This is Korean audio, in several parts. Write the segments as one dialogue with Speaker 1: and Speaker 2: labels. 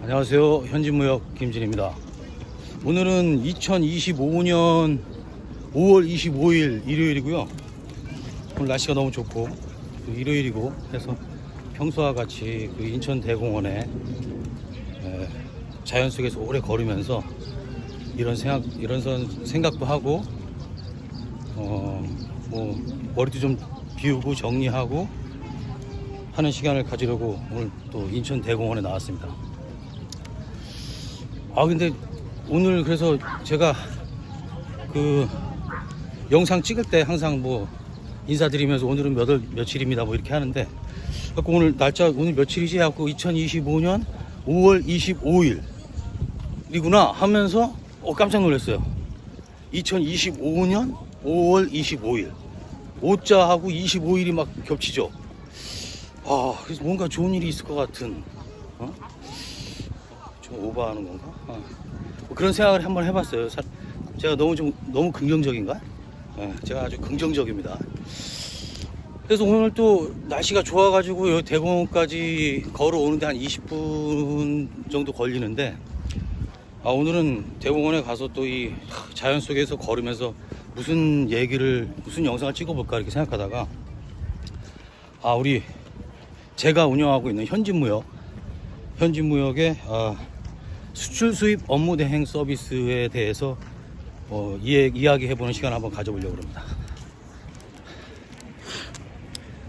Speaker 1: 안녕하세요. 현진무역 김진입니다. 오늘은 2025년 5월 25일 일요일이고요. 오늘 날씨가 너무 좋고 일요일이고 해서 평소와 같이 인천 대공원에 자연 속에서 오래 걸으면서 이런 생각도 하고 뭐 머리도 좀 비우고 정리하고 하는 시간을 가지려고 오늘 또 인천 대공원에 나왔습니다. 근데 오늘 그래서 제가 그 영상 찍을 때 항상 뭐 인사드리면서 오늘은 며칠입니다 뭐 이렇게 하는데 오늘 날짜 오늘 며칠이지 하고 2025년 5월 25일이구나 하면서 깜짝 놀랐어요. 2025년 5월 25일 5자하고 25일이 막 겹치죠. 그래서 뭔가 좋은 일이 있을 것 같은 좀 오버하는 건가? 뭐 그런 생각을 한번 해봤어요. 제가 너무 긍정적인가? 제가 아주 긍정적입니다. 그래서 오늘 또 날씨가 좋아가지고 여기 대공원까지 걸어오는데 한 20분 정도 걸리는데 오늘은 대공원에 가서 또 이 자연 속에서 걸으면서 무슨 영상을 찍어볼까 이렇게 생각하다가 제가 운영하고 있는 현진무역의 수출 수입 업무 대행 서비스에 대해서 이야기해보는 시간을 한번 가져보려고 합니다.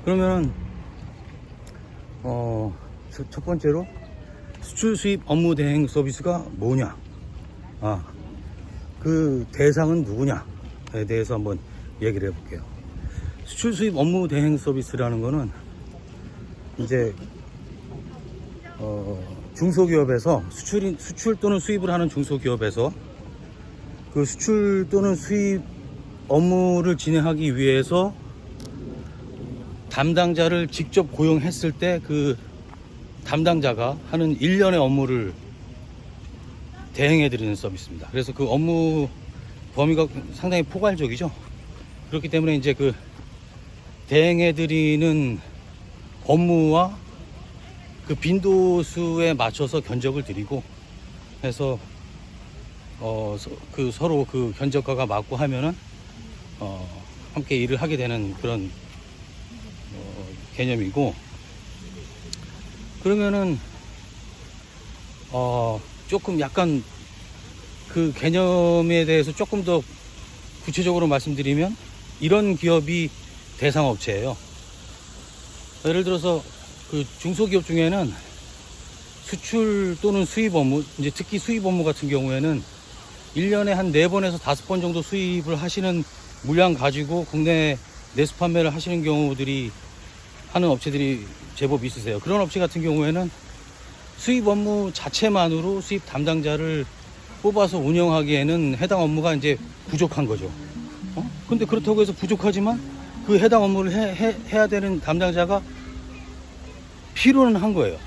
Speaker 1: 그러면 첫 번째로 수출 수입 업무 대행 서비스가 뭐냐, 그 대상은 누구냐에 대해서 한번 얘기를 해볼게요. 수출 수입 업무 대행 서비스라는 거는 이제 중소기업에서 수출 또는 수입을 하는 중소기업에서 그 수출 또는 수입 업무를 진행하기 위해서 담당자를 직접 고용했을 때 그 담당자가 하는 일련의 업무를 대행해드리는 서비스입니다. 그래서 그 업무 범위가 상당히 포괄적이죠. 그렇기 때문에 이제 그 대행해드리는 업무와 그 빈도수에 맞춰서 견적을 드리고 해서 서로 그 견적가가 맞고 하면은 함께 일을 하게 되는 그런 개념이고, 그러면은 조금 약간 그 개념에 대해서 조금 더 구체적으로 말씀드리면 이런 기업이 대상업체예요. 예를 들어서 그 중소기업 중에는 수출 또는 수입 업무, 이제 특히 수입 업무 같은 경우에는 1년에 한 4번에서 5번 정도 수입을 하시는 물량 가지고 국내 내수 판매를 하시는 경우들이 하는 업체들이 제법 있으세요. 그런 업체 같은 경우에는 수입 업무 자체만으로 수입 담당자를 뽑아서 운영하기에는 해당 업무가 이제 부족한 거죠. 근데 그렇다고 해서 부족하지만 그 해당 업무를 해야 되는 담당자가 필요는 한 거예요.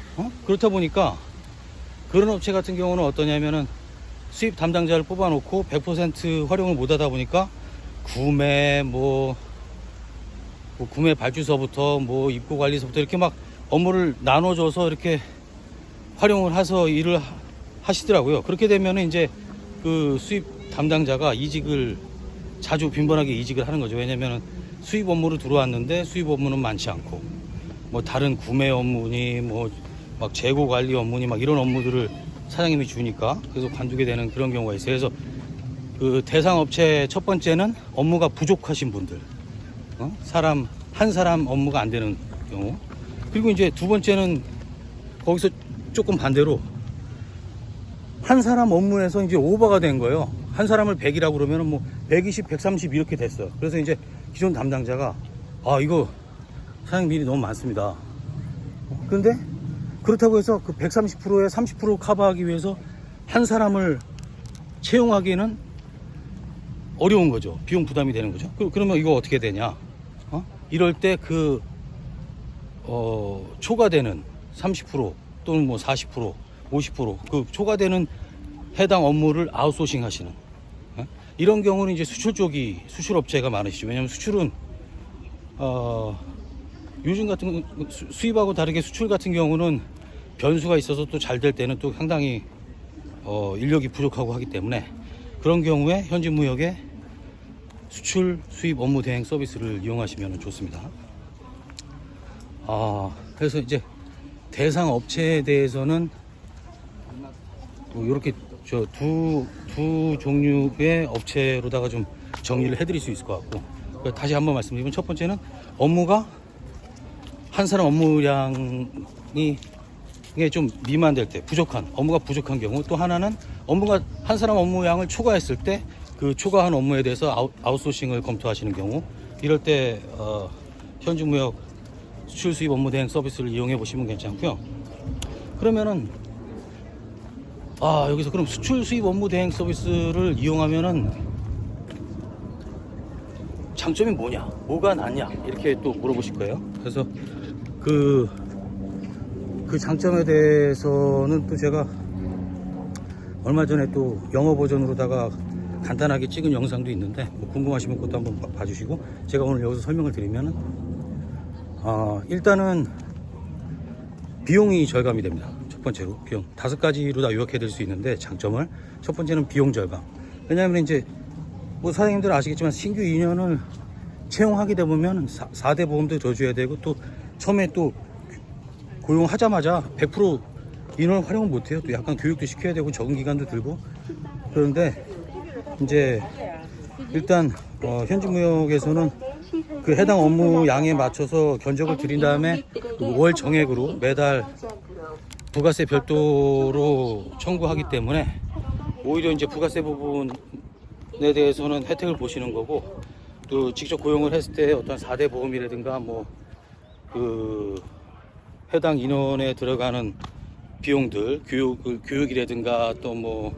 Speaker 1: 그렇다 보니까 그런 업체 같은 경우는 어떠냐면은 수입 담당자를 뽑아놓고 100% 활용을 못 하다 보니까 구매 구매 발주서부터 입고 관리서부터 이렇게 막 업무를 나눠줘서 이렇게 활용을 해서 일을 하시더라고요. 그렇게 되면은 이제 그 수입 담당자가 자주 빈번하게 이직을 하는 거죠. 왜냐면은 수입 업무로 들어왔는데 수입 업무는 많지 않고 다른 구매 업무니 막 재고 관리 업무니 막 이런 업무들을 사장님이 주니까 계속 관두게 되는 그런 경우가 있어요. 그래서 그 대상 업체 첫 번째는 업무가 부족하신 분들, 한 사람 업무가 안 되는 경우. 그리고 이제 두 번째는 거기서 조금 반대로 한 사람 업무에서 이제 오버가 된 거예요. 한 사람을 100이라고 그러면은 120, 130 이렇게 됐어요. 그래서 이제 기존 담당자가 이거 사장님 일이 너무 많습니다. 그런데 그렇다고 해서 그 130%에 30% 커버하기 위해서 한 사람을 채용하기에는 어려운 거죠. 비용 부담이 되는 거죠. 그러면 이거 어떻게 되냐? 이럴 때 초과되는 30% 또는 40%, 50% 그 초과되는 해당 업무를 아웃소싱 하시는 이런 경우는 이제 수출업체가 많으시죠. 왜냐하면 수출은 요즘 같은 수입하고 다르게 수출 같은 경우는 변수가 있어서 또 잘 될 때는 또 상당히 인력이 부족하고 하기 때문에 그런 경우에 현지무역의 수출 수입 업무 대행 서비스를 이용하시면 좋습니다. 그래서 이제 대상 업체에 대해서는 이렇게 두 종류의 업체로다가 좀 정리를 해드릴 수 있을 것 같고, 다시 한번 말씀드리면, 첫 번째는 업무가 한 사람 업무량이 좀 미만될 때, 업무가 부족한 경우, 또 하나는 업무가 한 사람 업무량을 초과했을 때 그 초과한 업무에 대해서 아웃소싱을 검토하시는 경우, 이럴 때 현지무역 수출 수입 업무 대행 서비스를 이용해 보시면 괜찮고요. 그러면은 여기서 그럼 수출 수입 업무 대행 서비스를 이용하면은 장점이 뭐냐, 뭐가 낫냐, 이렇게 또 물어보실 거예요. 그래서 그 장점에 대해서는 또 제가 얼마 전에 또 영어 버전으로다가 간단하게 찍은 영상도 있는데, 궁금하시면 그것도 한번 봐주시고, 제가 오늘 여기서 설명을 드리면은 일단은 비용이 절감이 됩니다. 첫 번째로 비용 5가지로 다 요약해 드릴 수 있는데, 장점을 첫 번째는 비용 절감. 왜냐하면 이제 뭐 사장님들 아시겠지만 신규 인연을 채용하게 되면 4대 보험도 더 줘야 되고, 또 처음에 또 고용하자마자 100% 인원을 활용을 못해요. 또 약간 교육도 시켜야 되고 적응 기간도 들고. 그런데 이제 일단 현지무역에서는 그 해당 업무 양에 맞춰서 견적을 드린 다음에 월 정액으로 매달 부가세 별도로 청구하기 때문에 오히려 이제 부가세 부분에 대해서는 혜택을 보시는 거고, 또 직접 고용을 했을 때 어떤 4대 보험이라든가 뭐 그 해당 인원에 들어가는 비용들, 교육이라든가 또 뭐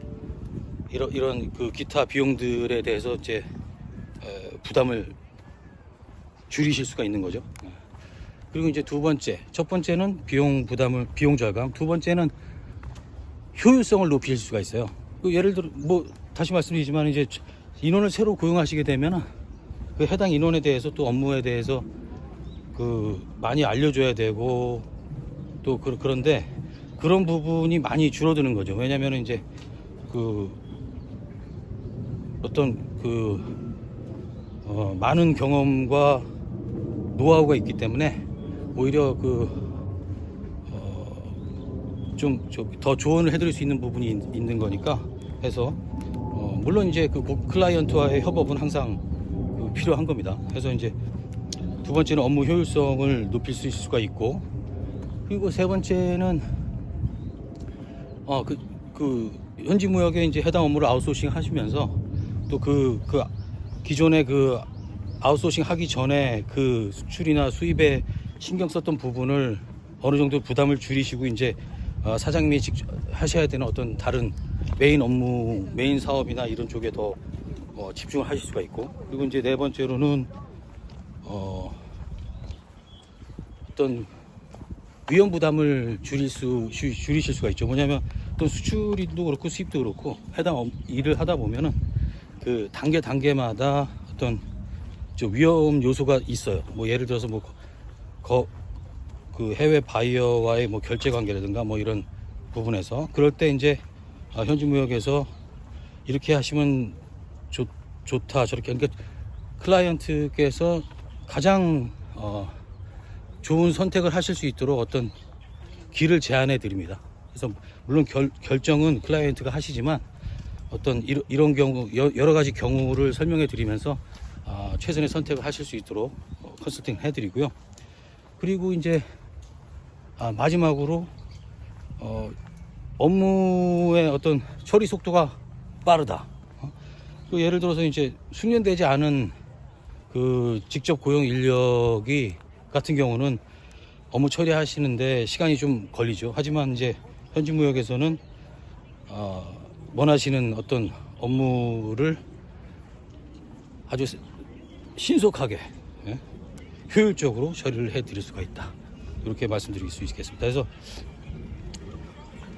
Speaker 1: 이런 그 기타 비용들에 대해서 이제 부담을 줄이실 수가 있는 거죠. 그리고 이제 첫 번째는 비용 절감, 두 번째는 효율성을 높일 수가 있어요. 예를 들어 뭐 다시 말씀드리지만, 이제 인원을 새로 고용하시게 되면 그 해당 인원에 대해서 또 업무에 대해서 그 많이 알려줘야 되고, 또 그런데 그런 부분이 많이 줄어드는 거죠. 왜냐면 이제 그 어떤 많은 경험과 노하우가 있기 때문에 오히려 좀 더 조언을 해드릴 수 있는 부분이 있는 거니까 해서 물론 이제 그 클라이언트와의 협업은 항상 필요한 겁니다. 그래서 이제 두 번째는 업무 효율성을 높일 수 있을 수가 있고, 그리고 세 번째는 현지무역에 이제 해당 업무를 아웃소싱 하시면서 또 기존에 아웃소싱 하기 전에 그 수출이나 수입에 신경 썼던 부분을 어느 정도 부담을 줄이시고, 이제 사장님이 직접 하셔야 되는 어떤 다른 메인 사업이나 이런 쪽에 더 집중을 하실 수가 있고, 그리고 이제 네 번째로는 어떤 위험 부담을 줄이실 수가 있죠. 뭐냐면 또 수출도 그렇고 수입도 그렇고 해당 일을 하다 보면은 그 단계마다 어떤 위험 요소가 있어요. 뭐 예를 들어서 그 해외 바이어와의 뭐 결제 관계라든가 뭐 이런 부분에서, 그럴 때 이제 현지무역에서 이렇게 하시면 좋다 저렇게, 그러니까 클라이언트께서 가장 좋은 선택을 하실 수 있도록 어떤 길을 제안해 드립니다. 그래서 물론 결정은 클라이언트가 하시지만 어떤 이런 경우 여러 가지 경우를 설명해 드리면서 최선의 선택을 하실 수 있도록 컨설팅 해 드리고요. 그리고 이제 마지막으로 업무의 어떤 처리 속도가 빠르다. 예를 들어서 이제 숙련되지 않은 그 직접 고용 인력이 같은 경우는 업무 처리하시는데 시간이 좀 걸리죠. 하지만 이제 현지무역에서는 원하시는 어떤 업무를 아주 신속하게, 효율적으로 처리를 해 드릴 수가 있다. 이렇게 말씀드릴 수 있겠습니다. 그래서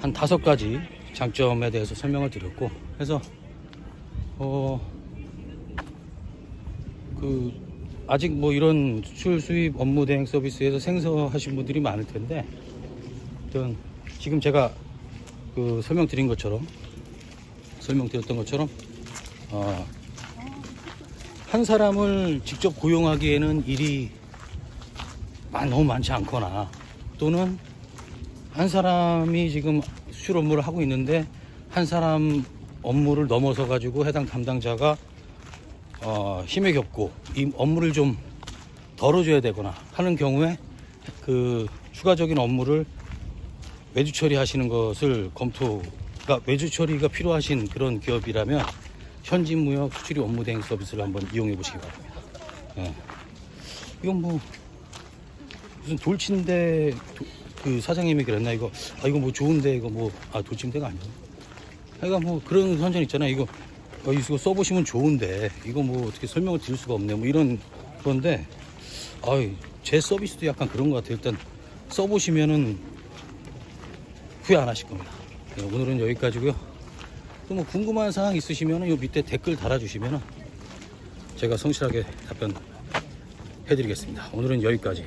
Speaker 1: 한 5가지 장점에 대해서 설명을 드렸고, 그래서 아직 뭐 이런 수출 수입 업무 대행 서비스에서 생소하신 분들이 많을 텐데, 어떤 지금 제가 그 설명드렸던 것처럼 한 사람을 직접 고용하기에는 일이 너무 많지 않거나, 또는 한 사람이 지금 수출 업무를 하고 있는데 한 사람 업무를 넘어서 가지고 해당 담당자가 힘에 겹고 이 업무를 좀 덜어줘야 되거나 하는 경우에 그 추가적인 업무를 외주 처리하시는 것을 그러니까 외주 처리가 필요하신 그런 기업이라면 현지무역 수출입 업무 대행 서비스를 한번 이용해 보시기 바랍니다. 예. 이건 뭐 무슨 돌침대 그 사장님이 그랬나, 이거 뭐 좋은데, 이거 뭐 돌침대가 아니고, 그러니까 뭐 그런 선전 있잖아요. 이거 써보시면 좋은데 이거 뭐 어떻게 설명을 드릴 수가 없네, 뭐 이런 건데, 제 서비스도 약간 그런 것 같아요. 일단 써보시면은 후회 안 하실 겁니다. 네, 오늘은 여기까지고요. 또 뭐 궁금한 사항 있으시면은 요 밑에 댓글 달아주시면은 제가 성실하게 답변 해드리겠습니다. 오늘은 여기까지.